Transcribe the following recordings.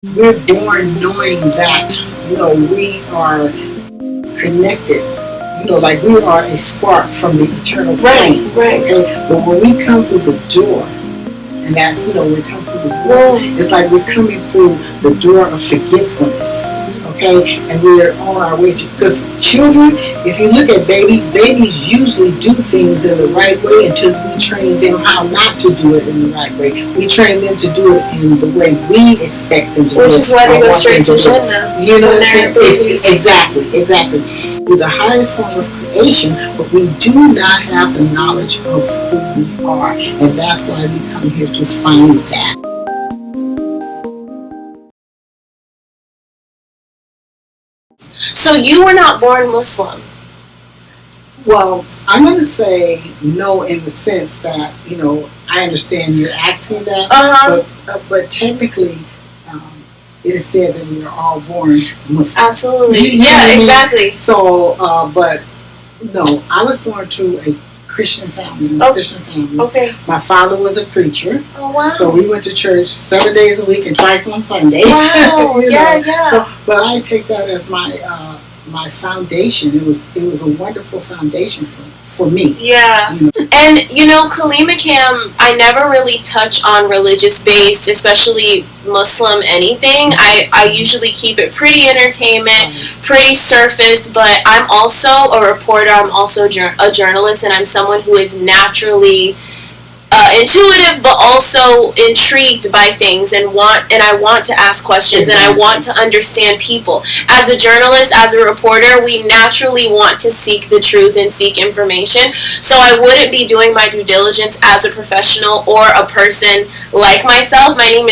We're born knowing that, we are connected. Like we are a spark from the eternal flame. Right. Okay? But when we come through the door, and that's, when we come through the door, it's like we're coming through the door of forgiveness. Okay? And we're on our way to, because children, if you look at babies usually do things in the right way until we train them how not to do it in the right way. We train them to do it in the way we expect them to do it. Which is why they go straight to Jannah. You know what I'm saying? Exactly. We're the highest form of creation, but we do not have the knowledge of who we are. And that's why we come here to find that. So you were not born Muslim? Well, I'm going to say no in the sense that, I understand you're asking that, but technically, it is said that we are all born Muslim. Absolutely. Yeah, exactly. So, but no, I was born to a Christian family. Okay. My father was a preacher. Oh, wow. So we went to church 7 days a week and twice on Sunday. Wow. Yeah. So, but I take that as my foundation. It was a wonderful foundation for me. Yeah. And Kalima Cam, I never really touch on religious based, especially Muslim anything. I usually keep it pretty entertainment, pretty surface, but I'm also a reporter, I'm also a journalist, and I'm someone who is naturally intuitive, but also intrigued by things, and I want to ask questions, and I want to understand people. As a journalist, as a reporter, we naturally want to seek the truth and seek information. So I wouldn't be doing my due diligence as a professional or a person like myself. My name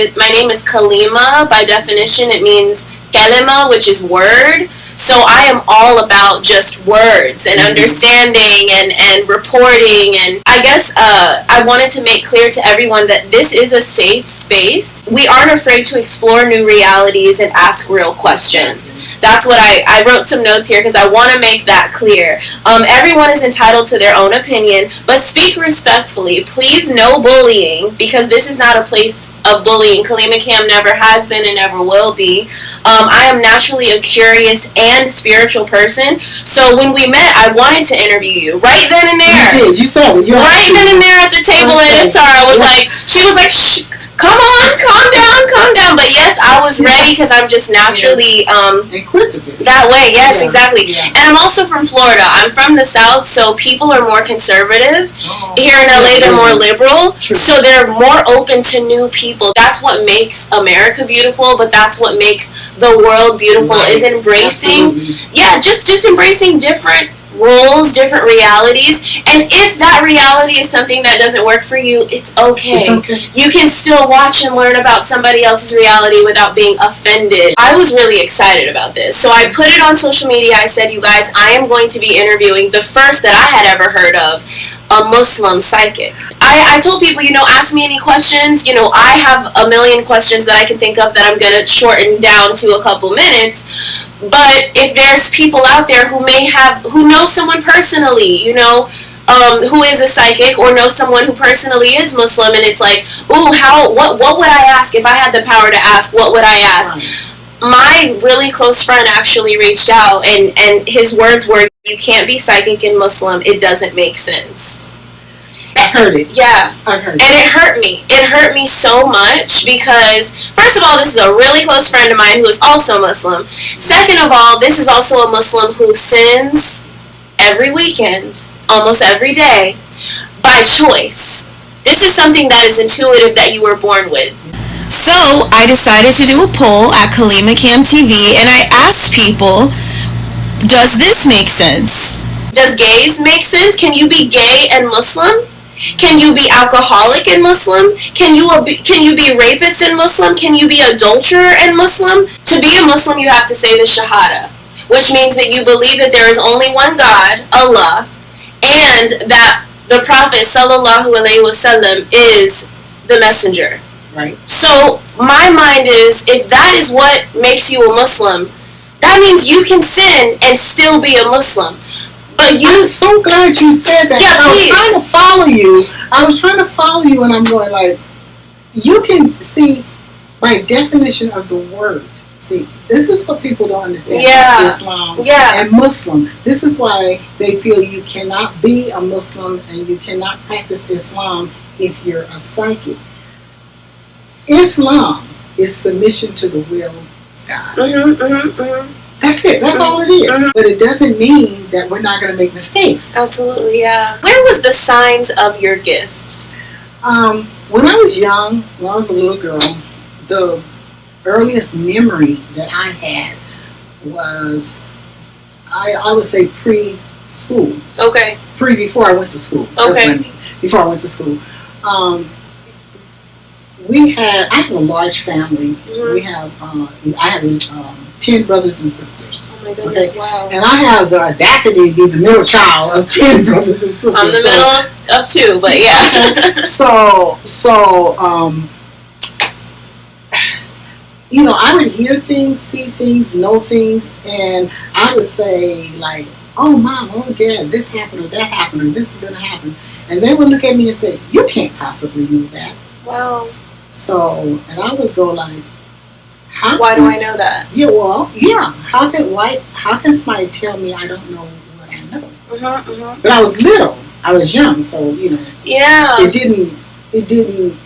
is Kalima. By definition, it means kalima, which is word. So I am all about just words and understanding and reporting. And I guess I wanted to make clear to everyone that this is a safe space. We aren't afraid to explore new realities and ask real questions. That's what I wrote some notes here because I want to make that clear. Everyone is entitled to their own opinion, but speak respectfully. Please, no bullying, because this is not a place of bullying. Kalima Cam never has been and never will be. I am naturally a curious and spiritual person. So when we met, I wanted to interview you right then and there. You did. You said it. Right then and there at the table at Iftar, she was like, shh, come on, calm down. But yes, I was ready because I'm just naturally inquisitive that way. Yes, exactly. Yeah. And I'm also from Florida. I'm from the South, so people are more conservative. Here in LA, they're more liberal. True. So they're more open to new people. That's what makes America beautiful, but that's what makes the world beautiful, is embracing, just embracing different roles, different realities. And if that reality is something that doesn't work for you, it's okay. You can still watch and learn about somebody else's reality without being offended. I was really excited about this, so I put it on social media. I said, you guys, I am going to be interviewing the first that I had ever heard of, a Muslim psychic. I told people, ask me any questions. I have a million questions that I can think of that I'm going to shorten down to a couple minutes. But if there's people out there who know someone personally, who is a psychic, or know someone who personally is Muslim, and it's like, what would I ask if I had the power to ask? What would I ask? My really close friend actually reached out, and his words were, you can't be psychic and Muslim. It doesn't make sense. I've heard it. Yeah. I've heard it. And it hurt me. It hurt me so much because, first of all, this is a really close friend of mine who is also Muslim. Second of all, this is also a Muslim who sins every weekend, almost every day, by choice. This is something that is intuitive, that you were born with. So I decided to do a poll at Kalima Cam TV, and I asked people, does this make sense? Does gays make sense? Can you be gay and Muslim? Can you be alcoholic and Muslim? Can you be rapist and Muslim? Can you be adulterer and Muslim? To be a Muslim, you have to say the Shahada, which means that you believe that there is only one God, Allah, and that the Prophet sallallahu alaihi wasallam is the messenger. Right. So my mind is, if that is what makes you a Muslim, that means you can sin and still be a Muslim. But I'm so glad you said that. Yeah, please. I was trying to follow you, and I'm going like, you can see, by definition of the word. See, this is what people don't understand Yeah. about Islam Yeah. and Muslim. This is why they feel you cannot be a Muslim and you cannot practice Islam if you're a psychic. Islam is submission to the will of God. That's it. That's all it is. But it doesn't mean that we're not going to make mistakes. Absolutely, yeah. Where was the signs of your gift? When I was young, when I was a little girl, the earliest memory that I had was, I would say pre-school. Okay. Before I went to school. That's what I mean. Before I went to school. I have a large family. We have, I have 10 brothers and sisters. Oh my goodness, okay? wow. And I have the audacity to be the middle child of 10 brothers and sisters. I'm the middle of 2, but yeah. You know, I would hear things, see things, know things, and I would say, like, oh, Mom, oh, Dad, this happened or that happened or this is going to happen. And they would look at me and say, you can't possibly know that. Wow. So, and I would go like, why do I know that? Yeah, well, yeah. How can somebody tell me I don't know what I know? But I was little. I was young, so, you know. Yeah. It didn't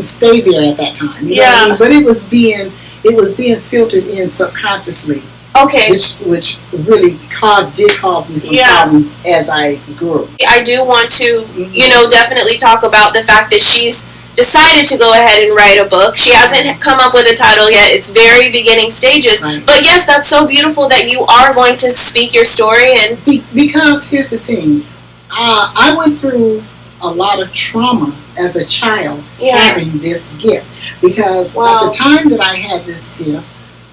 stay there at that time. You know what I mean? But it was being filtered in subconsciously. Okay. Which really did cause me some problems as I grew. I do want to, you know, definitely talk about the fact that she's decided to go ahead and write a book. She hasn't come up with a title yet. It's very beginning stages. Right. But yes, that's so beautiful that you are going to speak your story. And because here's the thing. I went through a lot of trauma as a child having this gift. Because at the time that I had this gift,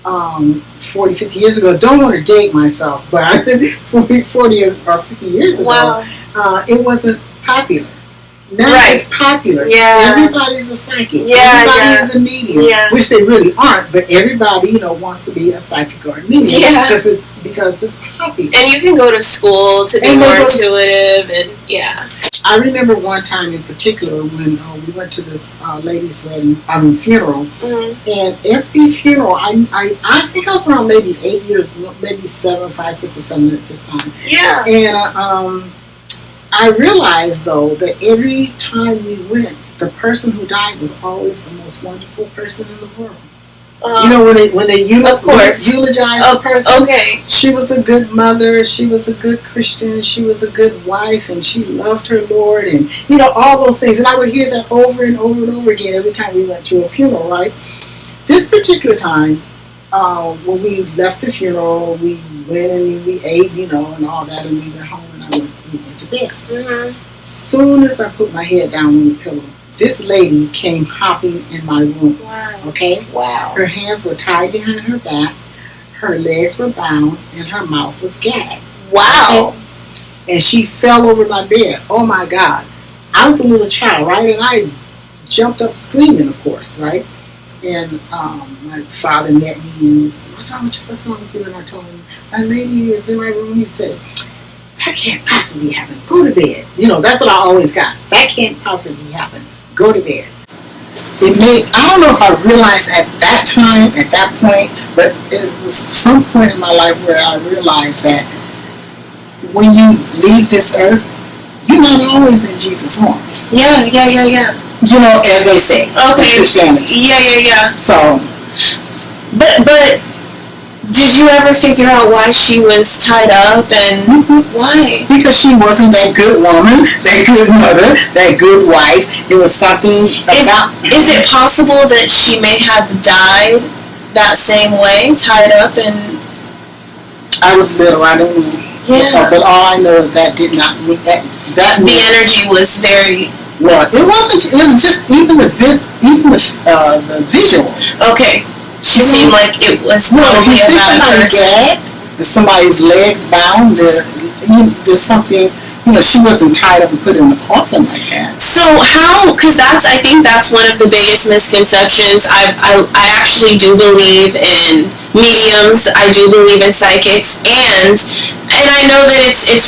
40, 50 years ago, don't want to date myself, but 40 or 50 years ago, it wasn't popular. Now it's popular. Yeah. Everybody's a psychic. Everybody is a medium, which they really aren't, but everybody, you know, wants to be a psychic or a medium because it's popular. And you can go to school to be more intuitive, and I remember one time in particular when we went to this lady's funeral, and every funeral, I think I was around maybe 8 years, maybe 7, 5, 6, or 7 at this time. Yeah. And I realized, though, that every time we went, the person who died was always the most wonderful person in the world. You know, when they eulogize the person. Okay. She was a good mother. She was a good Christian. She was a good wife, and she loved her Lord, and you know all those things. And I would hear that over and over and over again every time we went to a funeral. Right. This particular time, when we left the funeral, we went and we ate, you know, and all that, and we went home, and we went to bed. Soon as I put my head down on the pillow, this lady came hopping in my room. Wow. Okay? Wow. Her hands were tied behind her back, her legs were bound, and her mouth was gagged. Wow. Okay? And she fell over my bed. Oh my God. I was a little child, right? And I jumped up screaming, of course, right? And my father met me and what's wrong with you? And I told him, my lady is in my room. He said, that can't possibly happen. Go to bed. You know, that's what I always got. That can't possibly happen. Go to bed. I don't know if I realized at that time, at that point, but it was some point in my life where I realized that when you leave this earth, you're not always in Jesus' arms. Yeah. You know, as they say. Okay. In Christianity. Yeah. So. But did you ever figure out why she was tied up and why? Because she wasn't that good woman, that good mother, that good wife. It was something about... Is it possible that she may have died that same way, tied up and... I was little, I don't know. Yeah. But all I know is that did not... That the energy was very... Well, it wasn't... It was just even the visual. Okay. She seemed like it was probably a bad person. If somebody's legs bound, there's something, you know, she wasn't tied up and put in a coffin like that. So how, because I think that's one of the biggest misconceptions. I actually do believe in mediums. I do believe in psychics, and I know that it's you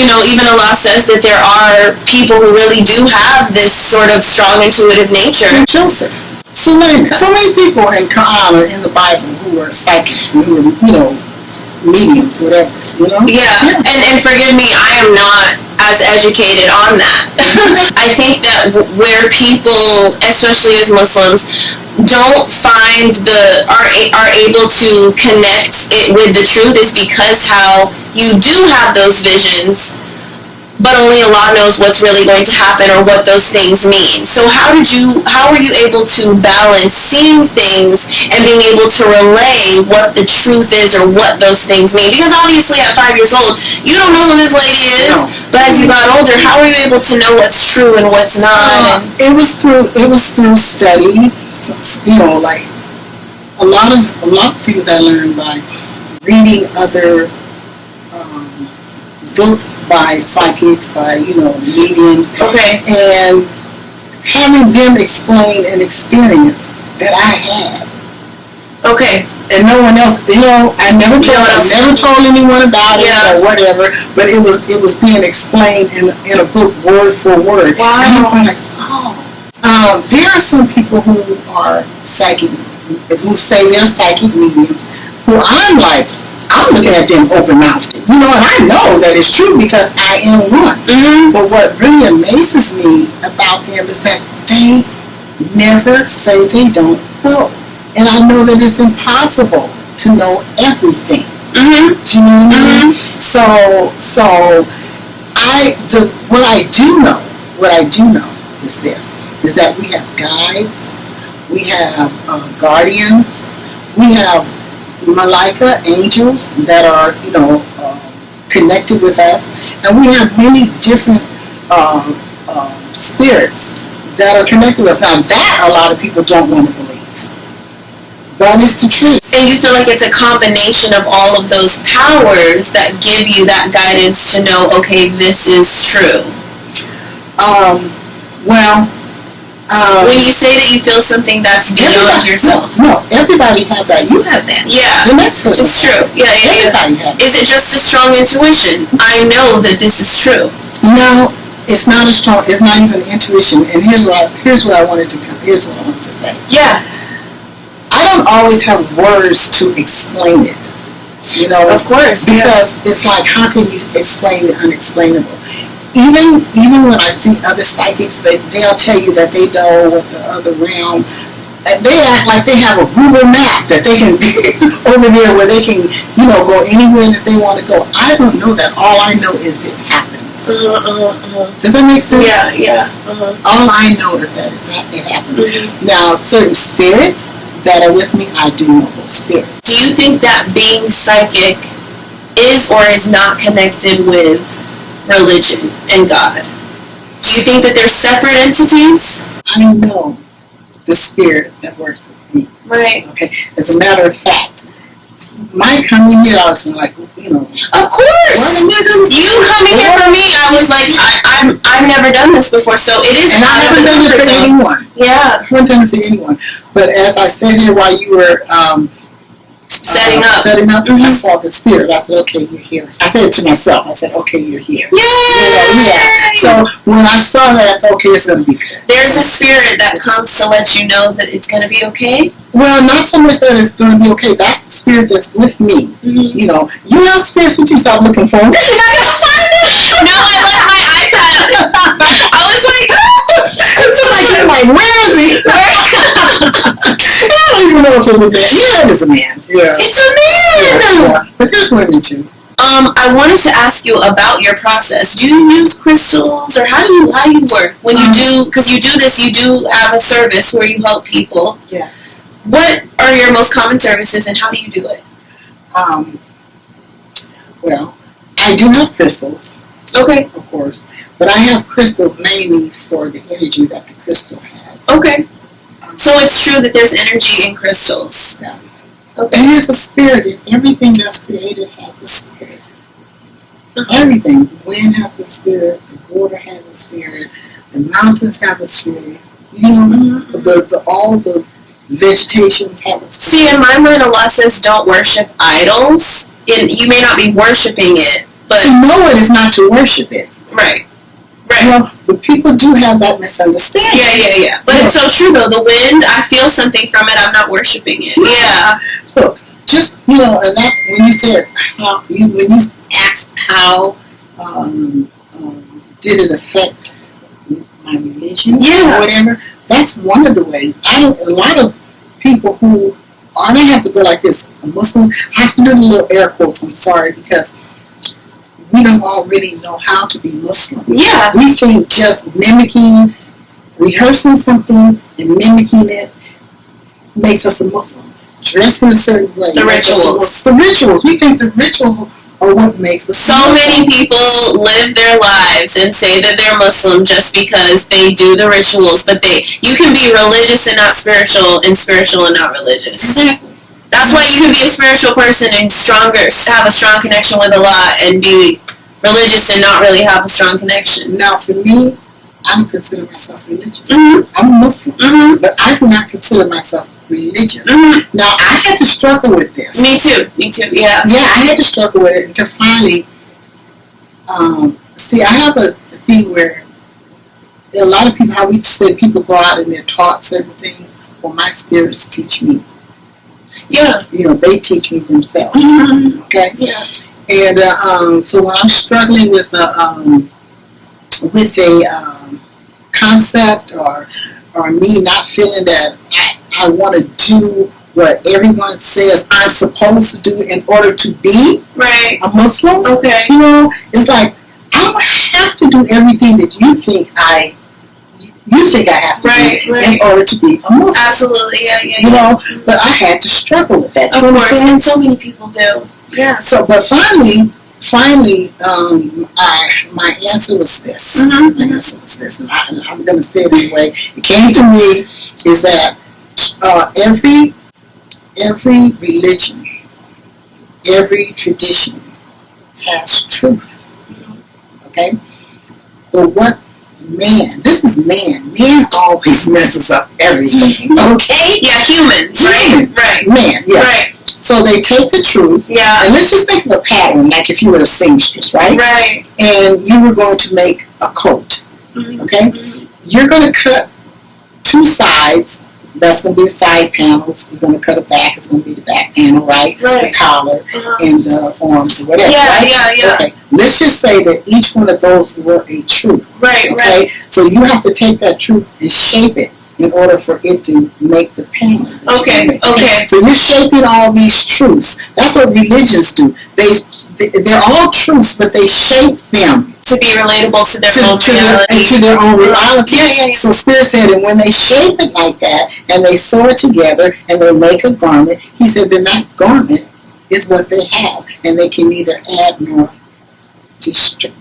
know, even Allah says that there are people who really do have this sort of strong intuitive nature. Joseph. So many people in Quran or in the Bible who were psychics and who were, mediums, whatever, Yeah. And forgive me, I am not as educated on that. I think that where people, especially as Muslims, don't find are able to connect it with the truth is because how you do have those visions, but only Allah knows what's really going to happen or what those things mean. So how were you able to balance seeing things and being able to relay what the truth is or what those things mean? Because obviously at 5 years old, you don't know who this lady is, but as you got older, how were you able to know what's true and what's not? It was through study, like a lot of things I learned by reading other books by psychics, by mediums, and having them explain an experience that I had. Okay. And no one else, I never told anyone about it or whatever, but it was being explained in a book word for word. Wow. And I'm like, there are some people who are psychic, who say they're psychic mediums, who I'm looking at them open-mouthed. And I know that it's true because I am one. Mm-hmm. But what really amazes me about them is that they never say they don't know. And I know that it's impossible to know everything. Mm-hmm. Do you know what I mean? So what I do know is this, is that we have guides, we have guardians, we have Malaika, angels that are, connected with us, and we have many different spirits that are connected with us. Now that a lot of people don't want to believe, but it's the truth. And you feel like it's a combination of all of those powers that give you that guidance to know, okay, this is true. When you say that you feel something that's beyond yourself. No, everybody have that. You have that. Yeah. The next person. It's true. Yeah. Everybody has that. Is it just a strong intuition? I know that this is true. No, it's not a strong, it's not even intuition. And here's what I wanted to say. Yeah. I don't always have words to explain it. Of course. Because it's like, how can you explain the unexplainable? Even when I see other psychics, they'll tell you that they know what the other realm. They act like they have a Google map that they can over there where they can, go anywhere that they want to go. I don't know that. All I know is it happens. Does that make sense? Yeah. All I know is that it happens. Mm-hmm. Now, certain spirits that are with me, I do know those spirits. Do you think that being psychic is or is not connected with religion and God? Do you think that they're separate entities? I know the spirit that works with me. Right. Okay. As a matter of fact, my coming here, I was like, Of course. You coming here for me, I was like, I've never done this before, so it is. And I've never done it for anyone. Yeah. I haven't done it for anyone. But as I sat here while you were setting up, mm-hmm. I saw the spirit. I said, okay, you're here. I said it to myself. I said, okay, you're here. Yay! So when I saw that, I said, okay, it's going to be good. There's a spirit that comes to let you know that it's going to be okay? Well, not so much that it's going to be okay. That's the spirit that's with me. Mm-hmm. You have spirits with you, so I'm looking for them. No, I left my iPad. I was like, I'm like, where is he? I don't even know if it's a man. Yeah, it is a man. Yeah. It's a man! Yeah. But there's women too. I wanted to ask you about your process. Do you use crystals, or how do you work when you do? Because you do this, you do have a service where you help people. Yes. What are your most common services, and how do you do it? Well, I do have crystals. Okay. Of course, but I have crystals mainly for the energy that the crystal has. Okay. So it's true that there's energy in crystals. Yeah. Okay. And there's a spirit, and everything that's created has a spirit. Everything. The wind has a spirit, the water has a spirit, the mountains have a spirit. All the vegetations have a spirit. See, in my mind, Allah says don't worship idols. And you may not be worshiping it, but to know it is not to worship it. Right. Right. You know, but people do have that misunderstanding. Yeah. But it's so true though. The wind, I feel something from it. I'm not worshiping it. Yeah. Look, just, you know, and that's when you said when you asked how did it affect my religion or whatever. That's one of the ways. A lot of people who, and I have to go like this, Muslims, I have to do the little air quotes, I'm sorry, because we don't already know how to be Muslim. Yeah. We think just rehearsing something and mimicking it makes us a Muslim. Dressing a certain way. The rituals. We think the rituals are what makes us so many people live their lives and say that they're Muslim just because they do the rituals, but you can be religious and not spiritual, and spiritual and not religious. Exactly. That's why you can be a spiritual person and have a strong connection with Allah, and be religious and not really have a strong connection. Now, for me, I don't consider myself religious. Mm-hmm. I'm a Muslim, but I do not consider myself religious. Now, I had to struggle with this. Me too, yeah. Yeah, I had to struggle with it until finally, see, I have a thing where a lot of people, how we say people go out and they're taught certain things, well, my spirits teach me. Yeah. You know, they teach me themselves. Okay? Yeah. And so when I'm struggling with a concept or me not feeling that I want to do what everyone says I'm supposed to do in order to be a Muslim. Okay. You know, it's like I don't have to do everything that you think I have to do in order to be a Muslim. Absolutely, yeah. You know, but I had to struggle with that. Of course, and so many people do. Yeah. So, but finally, my answer was this. My answer was this, and I'm going to say it anyway. It came to me is that every religion, every tradition has truth. Okay, but what this is man always messes up everything. Okay, yeah, humans, right? Man, yeah. Right. So they take the truth, and let's just think of a pattern, like if you were a seamstress, right? Right. And you were going to make a coat, okay? You're going to cut two sides. That's going to be the side panels. You're going to cut a back. It's going to be the back panel, right? The collar and the arms or whatever, right? Yeah. Okay. Let's just say that each one of those were a truth. Okay? So you have to take that truth and shape it in order for it to make the panel. Okay. So you're shaping all these truths. That's what religions do. They're all truths, but they shape them to be relatable to their own reality. To their own reality. Yeah. So Spirit said, and when they shape it like that, and they sew it together, and they make a garment, he said, then that garment is what they have, and they can neither add nor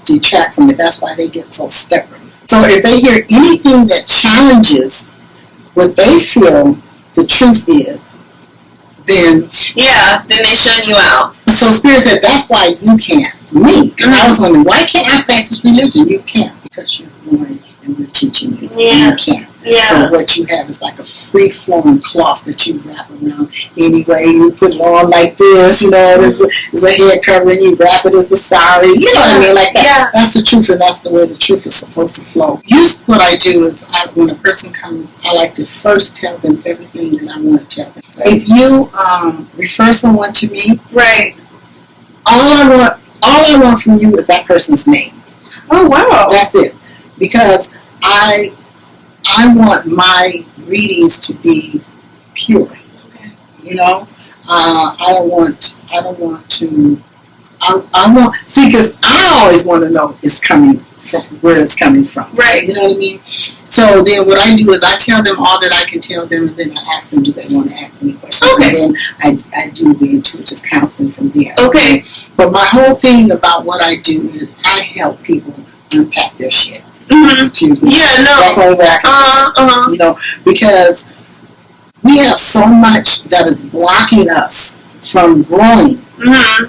detract from it. That's why they get so stubborn. So if they hear anything that challenges what they feel the truth is, then they shun you out. So Spirit said, that's why you can't. Me, because I was wondering, why can't I practice religion? You can't, because you're born and we're teaching you. You can't. So what you have is like a free-flowing cloth that you wrap around anyway. You put it on like this, you know, there's a head covering, you wrap it as a sari, you know what I mean, like that. Yeah. That's the truth, and that's the way the truth is supposed to flow. Usually what I do is, when a person comes, I like to first tell them everything that I want to tell them. So if you refer someone to me, all I want from you is that person's name. Oh, wow. That's it. Because I want my readings to be pure. Okay. You know, I want because I always want to know where it's coming from. Right. You know what I mean? So then what I do is I tell them all that I can tell them, and then I ask them, do they want to ask any questions? Okay. And then I do the intuitive counseling from there. Okay. But my whole thing about what I do is I help people unpack their shit. Excuse me. Yeah, no. That's all that I can say. You know, because we have so much that is blocking us from growing.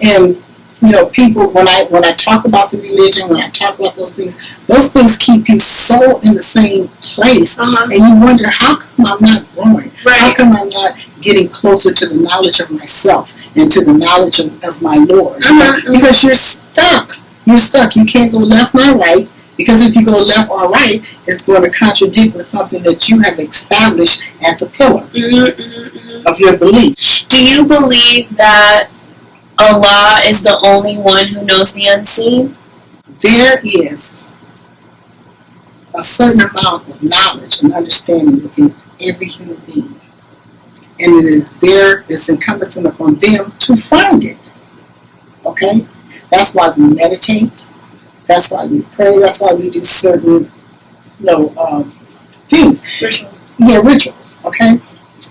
And you know, people, when I talk about the religion, when I talk about those things keep you so in the same place, and you wonder, how come I'm not growing? How come I'm not getting closer to the knowledge of myself and to the knowledge of my Lord? Because you're stuck. You can't go left nor right. Because if you go left or right, it's going to contradict with something that you have established as a pillar of your belief. Do you believe that Allah is the only one who knows the unseen? There is a certain amount of knowledge and understanding within every human being. And it is there, it's incumbent upon them to find it. Okay? That's why we meditate. That's why we pray. That's why we do certain, things. Rituals. Yeah, rituals. Okay?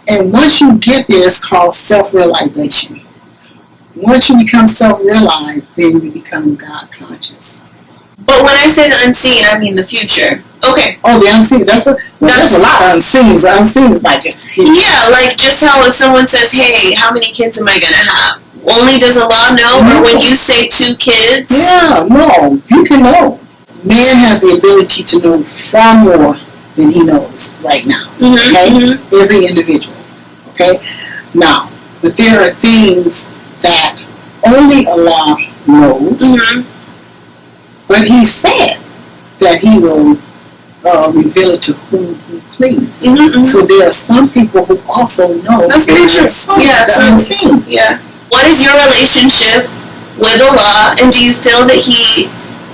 And once you get there, it's called self-realization. Once you become self-realized, then you become God-conscious. But when I say the unseen, I mean the future. Okay. Oh, the unseen. That's what. Well, there's a lot of unseens. The unseen is not just the future. Yeah, like just how if someone says, "Hey, how many kids am I gonna have?" Only does Allah know, or when you say 2 kids? Yeah, no, you can know. Man has the ability to know far more than he knows right now. Okay, every individual. Okay, now, but there are things that only Allah knows. But He said that He will reveal it to whom He please. So there are some people who also know. That's very true. Yeah, the unseen. Yeah. What is your relationship with Allah, and do you feel that He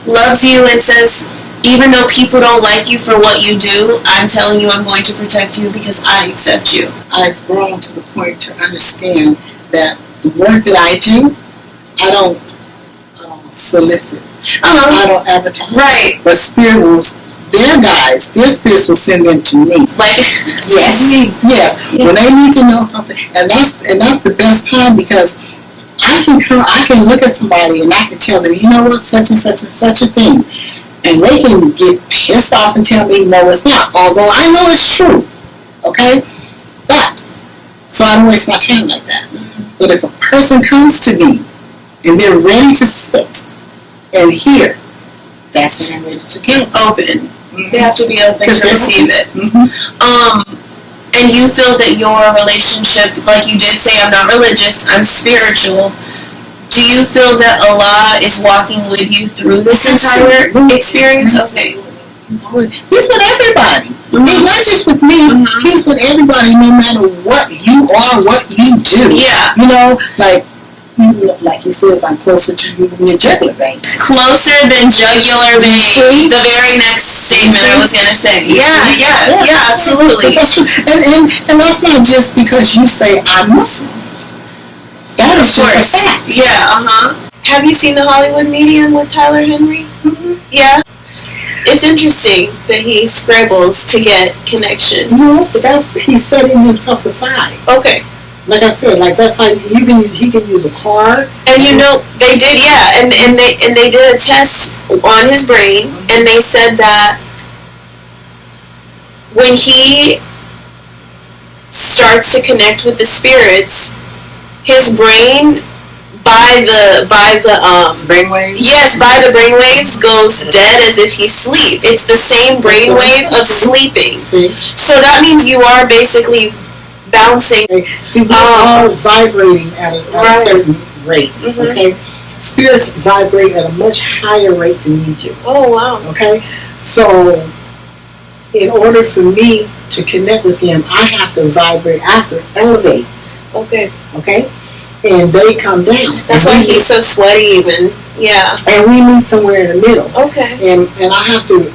loves you and says, even though people don't like you for what you do, I'm telling you I'm going to protect you because I accept you? I've grown to the point to understand that the work that I do, I don't solicit. I don't advertise. Right. But their spirits will send them to me. Like, yes. When they need to know something, and that's the best time, because I can look at somebody and I can tell them, you know what, such and such and such a thing, and they can get pissed off and tell me no, it's not. Although I know it's true. Okay, but so I don't waste my time like that. But if a person comes to me and they're ready to sit and hear, that's when I'm ready to tell them. Open. They have to be open to receive it. And you feel that your relationship, like you did say, I'm not religious, I'm spiritual. Do you feel that Allah is walking with you through this entire experience? Okay. He's with everybody. He's not just with me. He's with everybody, no matter what you are, what you do. Yeah. Like he says, I'm closer to you than your jugular vein. Closer than jugular vein. The very next statement I was going to say. Yeah, absolutely. That's true. And that's not just because you say I'm Muslim. That is just a fact. Yeah, Have you seen The Hollywood Medium with Tyler Henry? Yeah. It's interesting that he scribbles to get connection. No, but he's setting himself aside. Okay. Like I said, that's how he can use a card. And they did, and they did a test on his brain, and they said that when he starts to connect with the spirits, his brain by the brainwaves. Yes, by the brainwaves goes dead as if he's asleep. It's the same brainwave of sleeping. So that means you are basically bouncing. See, we are vibrating at a certain rate. Okay, spirits vibrate at a much higher rate than you do. Oh wow. Okay, so in order for me to connect with them, I have to vibrate. I have to elevate. Okay. And they come down. That's why he's so sweaty, even. Yeah. And we meet somewhere in the middle. Okay. And I have to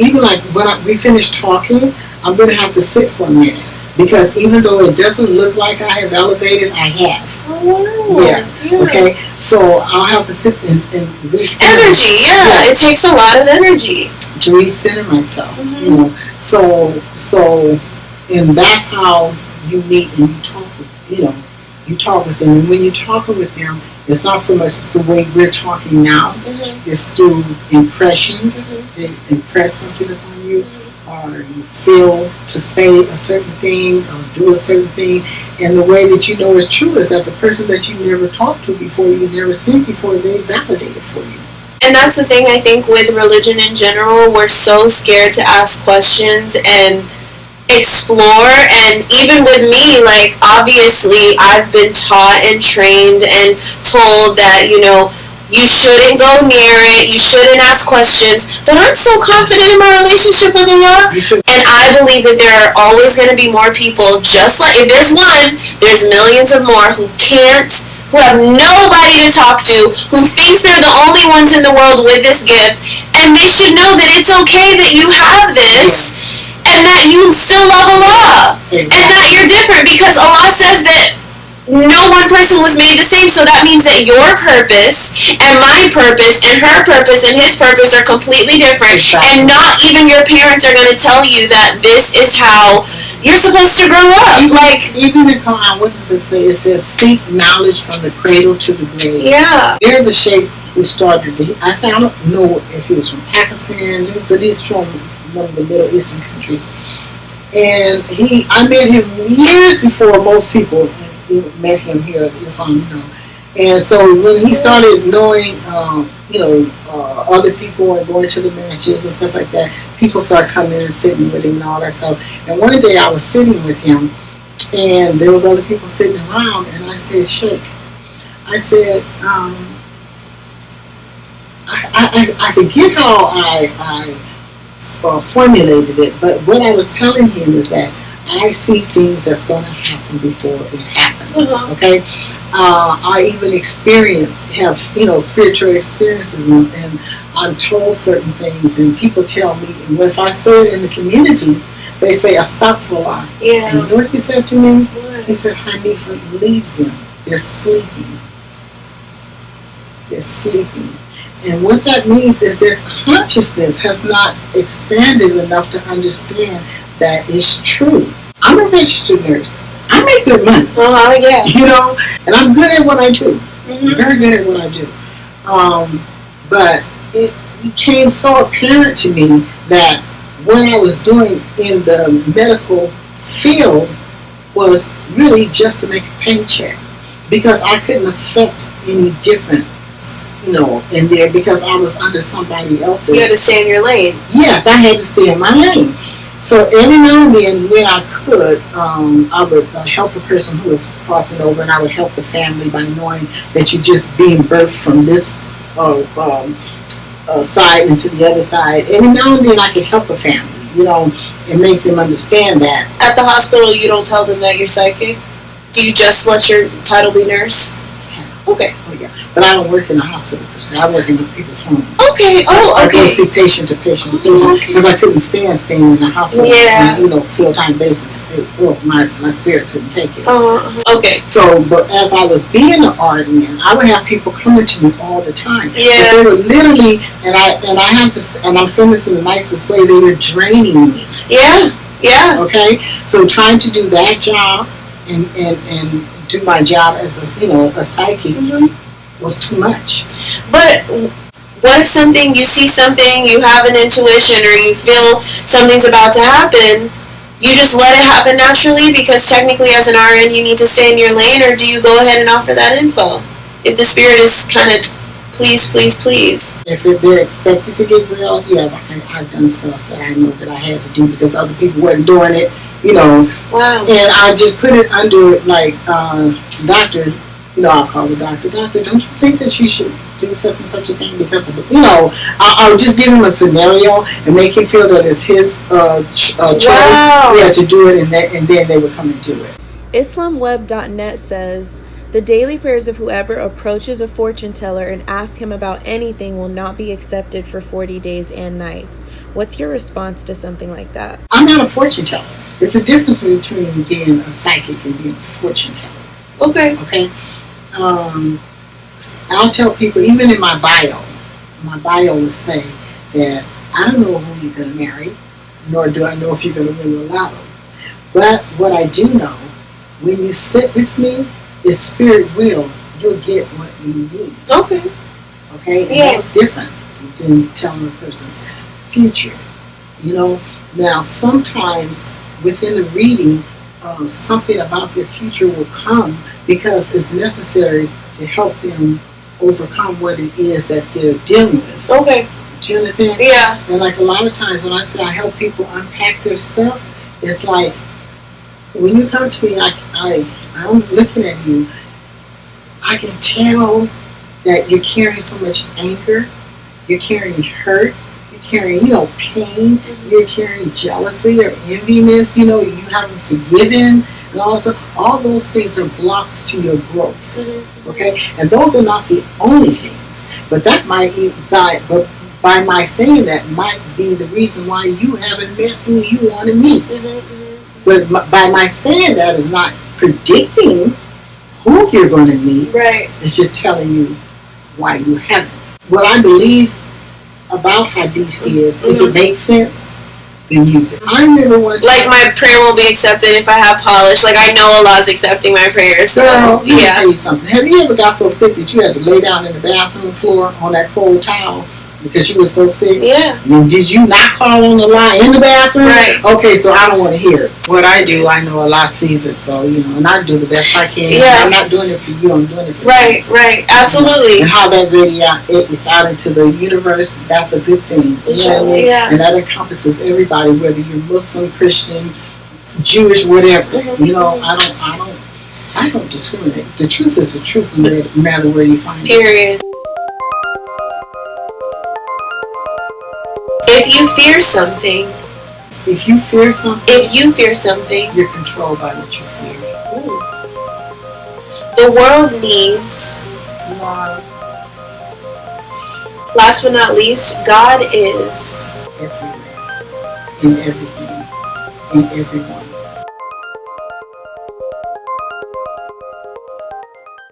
even like when we finish talking, I'm going to have to sit for a minute. Because even though it doesn't look like I have elevated, I have. Oh, wow. Yeah. Okay. So I'll have to sit and recenter. Energy, yeah. It takes a lot of energy to recenter myself. So, and that's how you meet and you talk with, you talk with them. And when you're talking with them, it's not so much the way we're talking now. It's through impression. They impress something upon you. Or you feel to say a certain thing or do a certain thing, and the way that you know is true is that the person that you never talked to before, you never seen before, they validate it for you. And that's the thing, I think, with religion in general, we're so scared to ask questions and explore. And even with me, obviously I've been taught and trained and told that, You shouldn't go near it. You shouldn't ask questions. But I'm so confident in my relationship with Allah. And I believe that there are always going to be more people, just like, if there's one, there's millions of more who can't, who have nobody to talk to, who thinks they're the only ones in the world with this gift. And they should know that it's okay that you have this, and that you still love Allah. And that you're different, because Allah says that no one person was made the same, so that means that your purpose and my purpose and her purpose and his purpose are completely different. And not even your parents are going to tell you that this is how you're supposed to grow up. Even the Quran, what does it say? It says, seek knowledge from the cradle to the grave. Yeah. There's a sheikh who started, I don't know if he was from Pakistan, but he's from one of the Middle Eastern countries. And I met him years before most people met him here at Islam, And so when he started knowing, other people and going to the masjids and stuff like that, people started coming and sitting with him and all that stuff. And one day I was sitting with him, and there was other people sitting around, and I said, Sheikh, I said, I forget how I formulated it, but what I was telling him is that I see things that's going to happen before it happens. Okay, I even have spiritual experiences, and I'm told certain things, and people tell me, and if I say it in the community, they say astaghfirullah. Yeah. And you know what he said to me? What? He said, Hanifa, leave them. They're sleeping. They're sleeping. And what that means is their consciousness has not expanded enough to understand that it's true. I'm a registered nurse. I make good money. Yeah. And I'm good at what I do. Mm-hmm. Very good at what I do. But it became so apparent to me that what I was doing in the medical field was really just to make a paycheck, because I couldn't affect any different in there, because I was under somebody else's. You had to stay in your lane. Yes, I had to stay in my lane. So every now and then, when I could, I would help a person who was crossing over, and I would help the family by knowing that you're just being birthed from this side into the other side. Every now and then, I could help a family, and make them understand that. At the hospital, you don't tell them that you're psychic? Do you just let your title be nurse? Okay. Oh, yeah. But I don't work in the hospital per se. I work in people's homes. Okay. Oh, okay. I go see patient to patient because I couldn't stand staying in the hospital on full-time basis. My spirit couldn't take it. Okay. So, but as I was being an RN, I would have people coming to me all the time. Yeah. But they were literally, and I'm saying this in the nicest way, they were draining me. Yeah. Yeah. Okay. So trying to do that job and do my job as a psychic was too much. But what if you see something, you have an intuition, or you feel something's about to happen, you just let it happen naturally, because technically as an RN you need to stay in your lane, or do you go ahead and offer that info? If the spirit is kind of please. If they're expected to get well, I've done stuff that I know that I had to do because other people weren't doing it. Wow. And I just put it under doctor. I'll call the doctor. Doctor, don't you think that you should do such and such a thing because of I'll just give him a scenario and make him feel that it's his choice. To do it, and then they would come and do it. IslamWeb.net says, the daily prayers of whoever approaches a fortune teller and asks him about anything will not be accepted for 40 days and nights. What's your response to something like that? I'm not a fortune teller. It's a difference between being a psychic and being a fortune teller. Okay. I'll tell people, even in my bio will say that I don't know who you're going to marry, nor do I know if you're going to win the lotto. But what I do know, when you sit with me, is spirit will, you'll get what you need. Okay. And that's different than telling a person's future. Now sometimes within the reading, something about their future will come because it's necessary to help them overcome what it is that they're dealing with. Okay. Do you understand? Yeah. And a lot of times when I say I help people unpack their stuff, it's like when you come to me, I'm looking at you, I can tell that you're carrying so much anger, you're carrying hurt, you're carrying, pain, you're carrying jealousy or enviness, you haven't forgiven, and also all those things are blocks to your growth. Okay? And those are not the only things. But that might be by my saying that might be the reason why you haven't met who you want to meet. But by my saying that is not predicting who you're going to meet. Right. It's just telling you why you haven't. What I believe about hadith is, if it makes sense, then use it. I remember one time, like, my prayer will be accepted if I have polish. Like, I know Allah's accepting my prayers. So, girl, let me tell you something. Have you ever got so sick that you had to lay down in the bathroom floor on that cold towel because you were so sick? Yeah. And did you not call on Allah in the bathroom? Right. Okay, so I don't want to hear it. What I do, I know Allah sees it, so, and I do the best I can. Yeah. I'm not doing it for you, I'm doing it for you. Right. Absolutely. And how that really it's out into the universe, that's a good thing. Yeah. And that encompasses everybody, whether you're Muslim, Christian, Jewish, whatever. I don't discriminate. The truth is the truth, no matter where you find it. Period. If you fear something, you're controlled by what you fear. The world needs, last but not least, God is everywhere, in everything, in everyone.